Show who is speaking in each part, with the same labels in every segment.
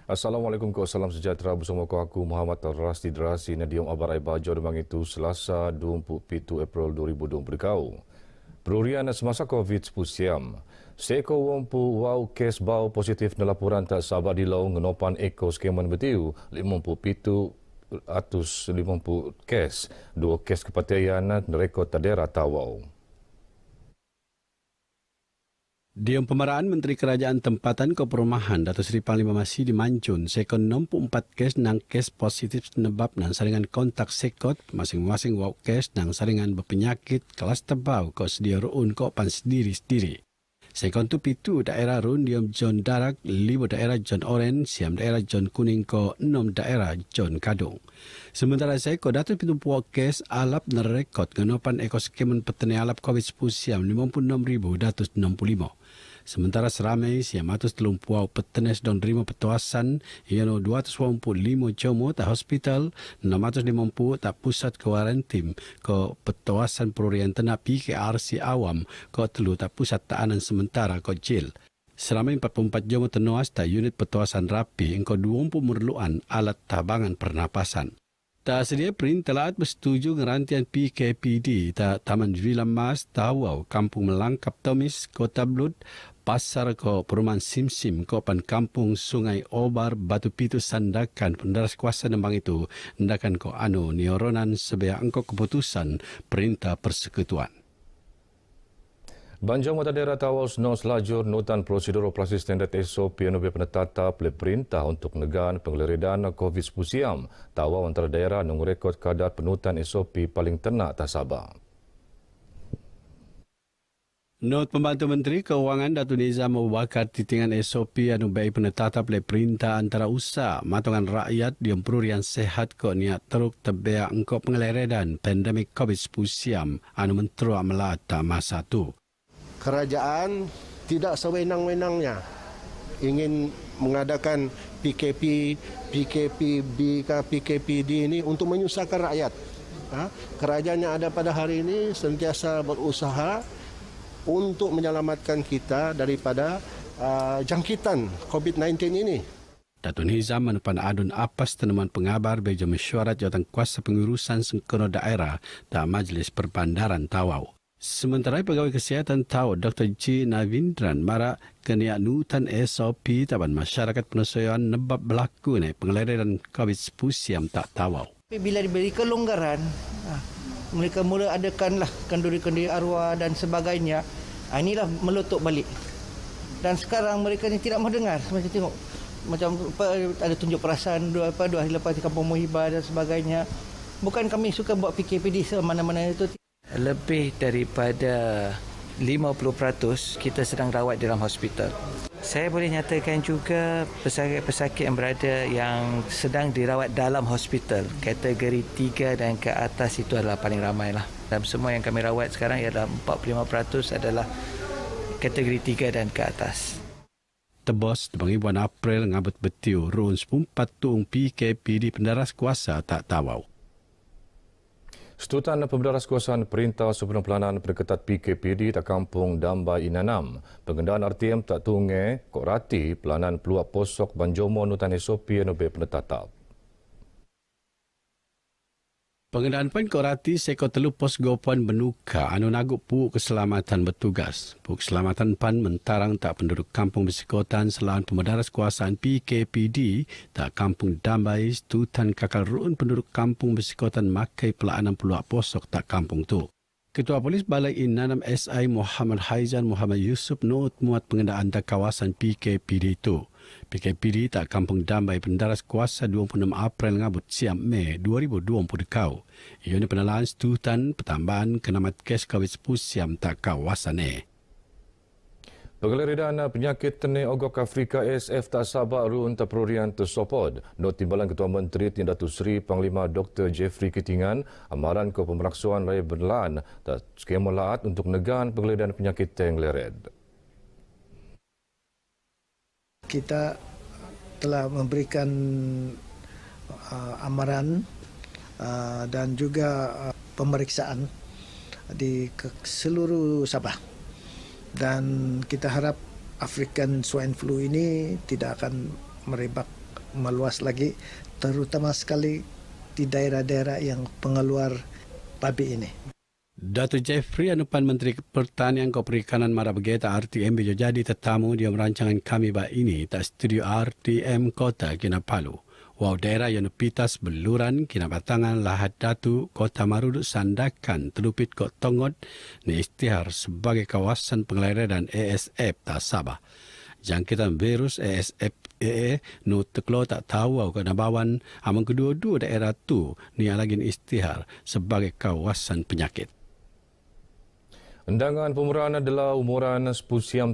Speaker 1: Assalamualaikum, salam sejahtera bersama aku Muhammad Rasdi Derasi Nadium Abarai Bajo demang itu Selasa 27 April 2020 kau. Perurian semasa COVID siam. Seekor wampu wau kes bau positif na laporan tak sabar di lau ngenopan eko skeman betiu 57 atus 50 kes. Dua kes kepatian rekod tadera tawau.
Speaker 2: Diam Pemeraan Menteri Kerajaan Tempatan ke Perumahan Datuk Seri Panglima Masih di Mancun sekon 64 kes nang kes positif sebab nang saringan kontak sekot masing-masing wau kes nang saringan berpenyakit kelas tebau ko sedia ruun ko pan sendiri-sendiri. Sekon tu pitu daerah run diam John Darak, 5 daerah John Oren, siam daerah John Kuning ko 6 daerah John Kadung. Sementara saya ko datuk pitu puak kes alap nerekod ngenopan ekoskemen petani alap COVID-19 siam 56,265. Sementara seramai siam atus telung puau petenes don rima petuasan iano 285 jomo ta hospital 650 ta pusat kuarantim ko petuasan perurian tanah PKRC awam ko telu ta pusat taanan sementara ko jil. Seramai 44 jomo tenuas ta unit petuasan rapi engko 20 merluan alat tabangan pernapasan. Tak sedia print telah bersetuju ngerantian PKPD ta Taman Villa Mas Tawau Kampung Melangkap Tomis Kota Blud Pasar ko Perumahan Simsim ko pan Kampung Sungai Obar Batu Pitu Sandakan pendaras kuasa nembang itu hendakan ko anu nioronan sebagai angko keputusan perintah persekutuan.
Speaker 1: Banjang Mata Daerah Tawau Senang selajur nutan prosedur operasi standard SOP yang lebih penetap oleh perintah untuk negan penggeleredan COVID-19 siam. Tawau antara daerah nung rekod kadar penutan SOP paling ternak tak sabar.
Speaker 2: Not Pembantu Menteri Keuangan Datuk Nizam membakar titingan SOP anu baik penetap oleh perintah antara usaha matongan rakyat di perurian sehat ko niat teruk tebea engkau pengeleredan pandemik COVID-19 siam anu menteruk melata masa tu.
Speaker 3: Kerajaan tidak sewenang-wenangnya ingin mengadakan PKP, PKPB, PKPD ini untuk menyusahkan rakyat. Kerajaan yang ada pada hari ini sentiasa berusaha untuk menyelamatkan kita daripada jangkitan COVID-19 ini.
Speaker 2: Datuk Nizam menepan adun apas tanaman pengabar beja mesyuarat jawatan kuasa pengurusan sengkono daerah dan Majlis Perbandaran Tawau. Sementara Pegawai Kesihatan Tawau Dr. J. Navindran marak kena nutan SOP taban masyarakat penyesuaian nebab berlaku ni pengeleredan COVID-19 siam tak Tawau.
Speaker 4: Bila diberi kelonggaran, mereka mula adakanlah kenduri-kenduri arwah dan sebagainya. Inilah meletup balik. Dan sekarang mereka ni tidak mahu dengar. Macam tengok, macam ada tunjuk perasaan dua hari lepas di Kampung Muhibah dan sebagainya. Bukan kami suka buat PKPD semana-mana itu.
Speaker 5: Lebih daripada 50% kita sedang rawat di dalam hospital. Saya boleh nyatakan juga pesakit-pesakit yang sedang dirawat dalam hospital kategori 3 dan ke atas itu adalah paling ramai lah. Dalam semua yang kami rawat sekarang ialah 45% adalah kategori 3 dan ke atas.
Speaker 2: Tebos di bulan April ngabut betiu ruun 14 tung PKP di pendaras kuasa tak Tawau.
Speaker 1: Setutan Pembedaras Kuasaan Perintah Sebelum Pelanan Perketat PKPD tak Kampung Dambai Inanam. Pengendaan RTM tak tungai, kok rati pelanan peluak posok Banjomo nutan SOP yang lebih penetap.
Speaker 2: Pengendaan poin korati seko telu pos gopuan benuka anu naguk pu keselamatan bertugas. Pu keselamatan PAN mentarang tak penduduk kampung bersikotan selain Pembedaras Kuasaan PKPD tak Kampung Dambai setutan kakal ruun penduduk kampung bersikotan makai pelaanan peluak posok tak kampung tu. Ketua Polis Balai Inanam SI Muhammad Haizan Muhammad Yusuf not muat pengendaan tak kawasan PKPD itu. PKPD tak Kampung Dambai pendaras kuasa 26 April ngabut siam Mei 2020 kau. Ia ni penelaan setutan pertambahan kenamat kes COVID-19 siam tak kawasan
Speaker 1: Penggeleredan penyakit teni ogok Afrika ASF tak sabar ruun terperurian tersopod. Not Timbalan Ketua Menteri Tin Datuk Seri Panglima Dr. Jeffrey Kitingan amaran ke pemeraksuan raya berlan tak skema laat untuk negan penggeleredan penyakit teng lered.
Speaker 6: Kita telah memberikan amaran dan juga pemeriksaan di seluruh Sabah. Dan kita harap African Swine Flu ini tidak akan merebak meluas lagi, terutama sekali di daerah-daerah yang pengeluar pabrik ini.
Speaker 2: Datuk Jeffrey Anupan Menteri Pertanian Kau Perikanan Marabegeta RTM bejo jadi tetamu di rancangan kami ba ini tak studio RTM Kota Kinabalu. Wau daerah yang pitas beluran kinabatangan Lahad Datu Kota Maruduk Sandakan Telupit Kok Tongot ni istiar sebagai kawasan pengelaran ASF tak Sabah. Jangkitan virus ASF no teklo tak tahu au kanabawan amang kedua-dua daerah tu ni lagi istihar sebagai kawasan penyakit.
Speaker 1: Undangan pemuraan adalah umuran 10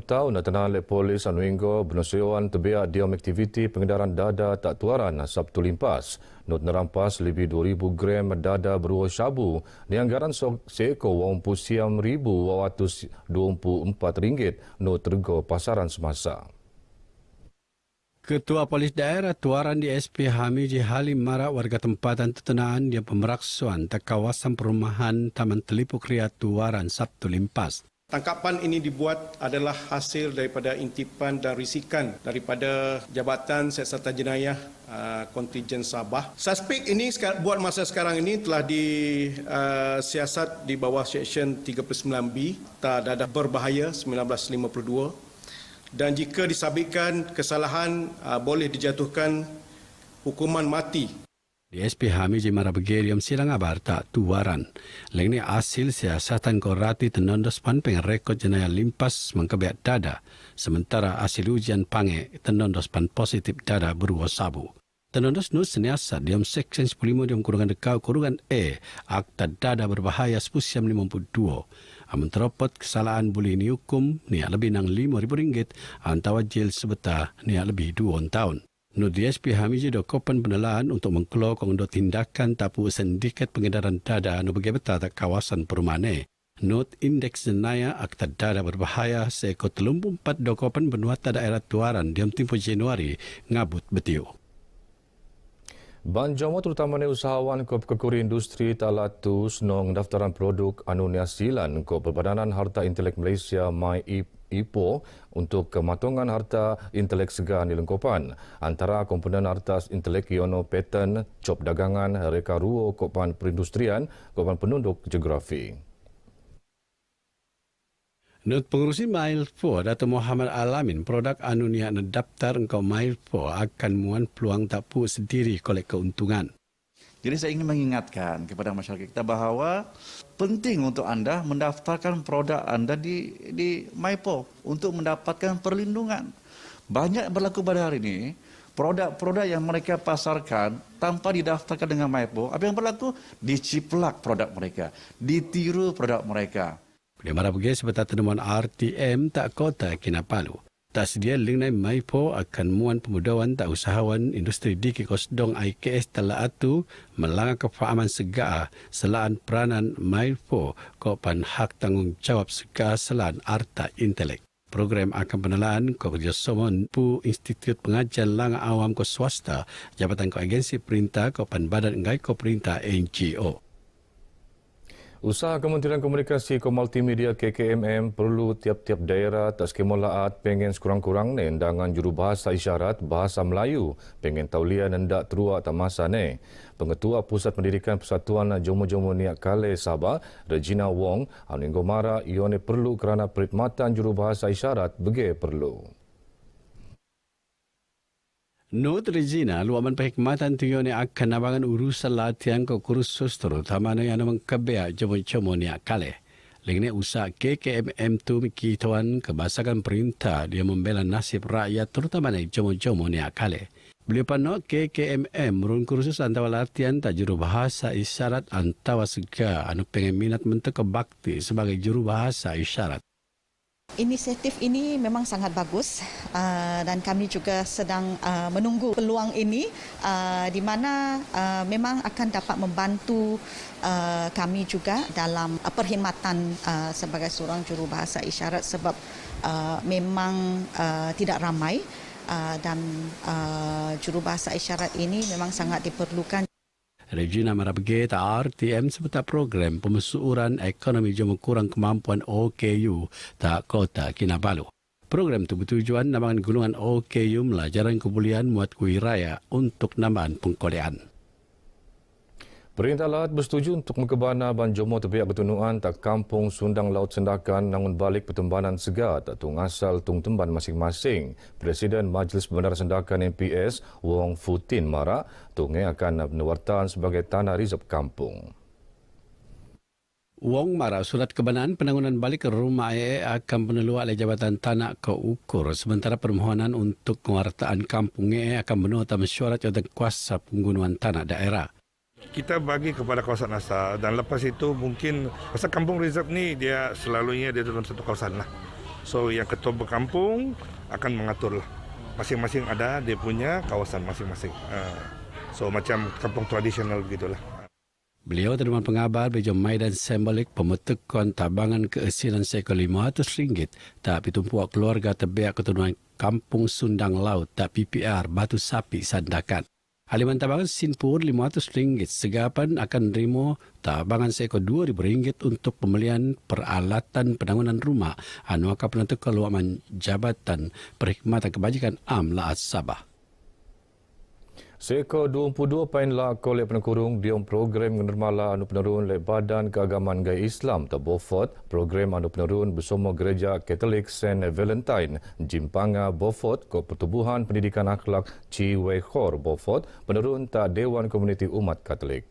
Speaker 1: tahun dan oleh polis Anuinggo bernusuan terbiak diam aktiviti pengedaran dada tak tuaran Sabtu limpas. Not nerampas lebih 2,000 gram dada berua syabu di anggaran seekor wang pusiam RM1,224 not tergo pasaran semasa.
Speaker 2: Ketua Polis Daerah Tuaran di SP Hamiji Halim Mara warga tempatan tetenaan dia pemeraksuan tak kawasan perumahan Taman Telipuk Ria Tuaran Sabtu limpas.
Speaker 7: Tangkapan ini dibuat adalah hasil daripada intipan dan risikan daripada Jabatan Siasatan Jenayah Kontijen Sabah. Suspek ini buat masa sekarang ini telah disiasat di bawah Seksyen 39B Dada Berbahaya 1952. Dan jika disabitkan kesalahan boleh dijatuhkan hukuman mati.
Speaker 2: Di SP Hamiji Marabegerium silang abar tak tuaran. Leng ni hasil siasatan korati tenondospan pengerekod jenayah limpas mengkebiak dada. Sementara hasil ujian pange tenondospan positif dada berua sabu. Tenondos nus seniasat diam Seksyen 15 diam kurungan dekau kurungan E Akta Dada Berbahaya 1952. Amun teropot kesalahan boleh dihukum niat lebih nang RM5,000 antara jil sebetah niat lebih 2 tahun. No DSP Hamiji dokopan penelaan untuk mengkeluar kongdot tindakan tapu sindiket pengedaran dada no bagi betah tak kawasan perumahan. Not indeks jenayah Akta Dada Berbahaya seekor 34 dokopan benuata daerah Tuaran diam tempoh Januari ngabut betiu.
Speaker 1: Ban Jomo terutamanya usahawan ko kekuri industri talatu senong daftaran produk anunyasilan ko Perbadanan Harta Intelek Malaysia MyIPO untuk kematongan harta intelek segar di lengkopan. Antara komponen harta intelek iono paten, cop dagangan, reka ruo kopan perindustrian, kopan penunduk geografi.
Speaker 2: Menurut pengurusi MyIPO, Datuk Muhammad Alamin, produk anunia daftar engkau MyIPO akan muan peluang tapu sendiri kolek keuntungan.
Speaker 8: Jadi saya ingin mengingatkan kepada masyarakat kita bahawa penting untuk anda mendaftarkan produk anda di MyIPO untuk mendapatkan perlindungan. Banyak berlaku pada hari ini, produk-produk yang mereka pasarkan tanpa didaftarkan dengan MyIPO, apa yang berlaku? Diciplak produk mereka, ditiru produk mereka.
Speaker 2: Di Marabege sebetar temuan RTM tak Kota Kinabalu. Tak sedia link naik MyIPO akan muan pemudawan tak usahawan industri di Kosdong IKS telah atu melanggar kefahaman segar selaan peranan MyIPO kopan hak tanggungjawab segar selaan harta intelek. Program akan penelaan ko kerjasama pu Institut Pengajian Langa Awam ko swasta, Jabatan ko Agensi Perintah kopan Badan Engai ko Perintah NGO.
Speaker 1: Usaha Kementerian Komunikasi ke Multimedia KKMM perlu tiap-tiap daerah tak skemolaat pengen sekurang-kurang ni undangan jurubahasa isyarat bahasa Melayu pengen taulian hendak teruak tak masa ni. Pengetua Pusat Pendidikan Persatuan Jomo-Jomo Niak Kale Sabah, Regina Wong, Aningo Mara ione perlu kerana perkhidmatan jurubahasa isyarat bege perlu.
Speaker 2: Not Regina, luaman perkhidmatan tuyone akan nabangan urusan latihan ke kursus terutama yang mengkebiak Jomo-Jomo Niak Kale. Lengnya usaha KKMM tu mikituan kebasakan perintah dia membela nasib rakyat terutama Jomo-Jomo Niak Kale. Beliau panok KKMM merun kursus antara latihan tak jurubahasa isyarat antara sega anu pengen minat mentek bakti sebagai jurubahasa isyarat.
Speaker 9: Inisiatif ini memang sangat bagus dan kami juga sedang menunggu peluang ini di mana memang akan dapat membantu kami juga dalam perkhidmatan sebagai seorang jurubahasa isyarat sebab memang tidak ramai dan jurubahasa isyarat ini memang sangat diperlukan.
Speaker 2: Regina Marabege tak RTM sebetar program pemesuuran ekonomi Jomo kurang kemampuan OKU tak Kota Kinabalu. Program itu bertujuan nambangan gulungan OKU jaran kebulian muat kui raya untuk nambahan pengkolean.
Speaker 1: Perintah Laut bersetuju untuk mengkebana Banjomo tepiak ketunuan tak kampung Sundang Laut Sendakan nangun balik pertembanan segat tung asal tung temban masing-masing. Presiden Majlis Pembenaran Sendakan MPS Wong Futin Mara tungai akan menawarkan sebagai tanah rizab kampung.
Speaker 2: Wong Mara surat kebanaan penangunan balik ke rumah AE akan peneluak oleh Jabatan Tanah Keukur sementara permohonan untuk kewartaan kampung AE akan menuai mesyuarat jawatan kuasa penggunaan tanah daerah.
Speaker 10: Kita bagi kepada kawasan asal dan lepas itu mungkin pasal kampung reserve ni dia selalunya dia dalam satu kawasan lah. So yang ketua berkampung akan mengatur lah. Masing-masing ada dia punya kawasan masing-masing. So macam kampung tradisional begitulah.
Speaker 2: Beliau terima pengabar bejam maidan simbolik pemetukan tabangan keasilan sekol RM500 tak pitumpuak keluarga tebiak keturunan Kampung Sundang Laut tak PPR Batu Sapi Sandakan. Haliman tabangan Sinpur RM500 segapan akan nerima tabangan seekor RM2,000 untuk pembelian peralatan penangunan rumah anu akan penentu keluaran Jabatan Perkhidmatan Kebajikan Laat Sabah.
Speaker 1: Seekor 22 pain lak oleh penengkurung diom program ngenermala anu penerun oleh Badan Keagamaan Gaya Islam atau Beaufort, program anu penerun bersama Gereja Katolik Saint Valentine, Jimpanga Beaufort, Ko Pertubuhan Pendidikan Akhlak Chi Wei Khor Beaufort, penerun tak Dewan Komuniti Umat Katolik.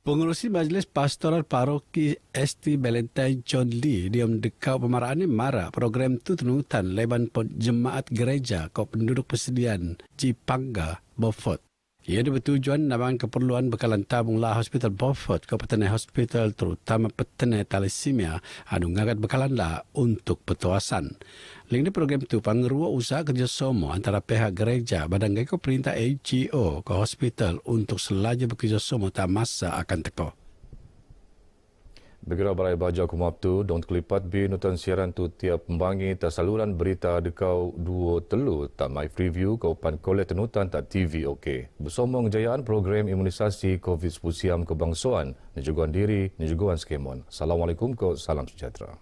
Speaker 2: Pengurusi Majlis Pastoral Paroki ST Valentine John Lee diam dekau pemaraan Mara program itu tenutan leban jemaat gereja kau penduduk persediaan Jimpanga Beaufort. Ia bertujuan nambangan keperluan bekalan tabung lah Hospital Beaufort kau petenai hospital terutama petenai thalassemia anu ngagat bekalan lah untuk petuasan. Link di program itu pangerua usaha kerjasama antara pihak gereja badan gaya perintah AGO ke hospital untuk selaju bekerjasama tak masa akan teko.
Speaker 1: Bergerak Barai Baja Kumaptu, Don Kelipat B nutan siaran tu tiap pembangi tak saluran berita dekau 2 telu tak my preview kau pan kolek tenutan tak TV OK. Bersama kejayaan program imunisasi COVID-19 siam kebangsaan, nejuguan diri, nejuguan skemon. Assalamualaikum, salam sejahtera.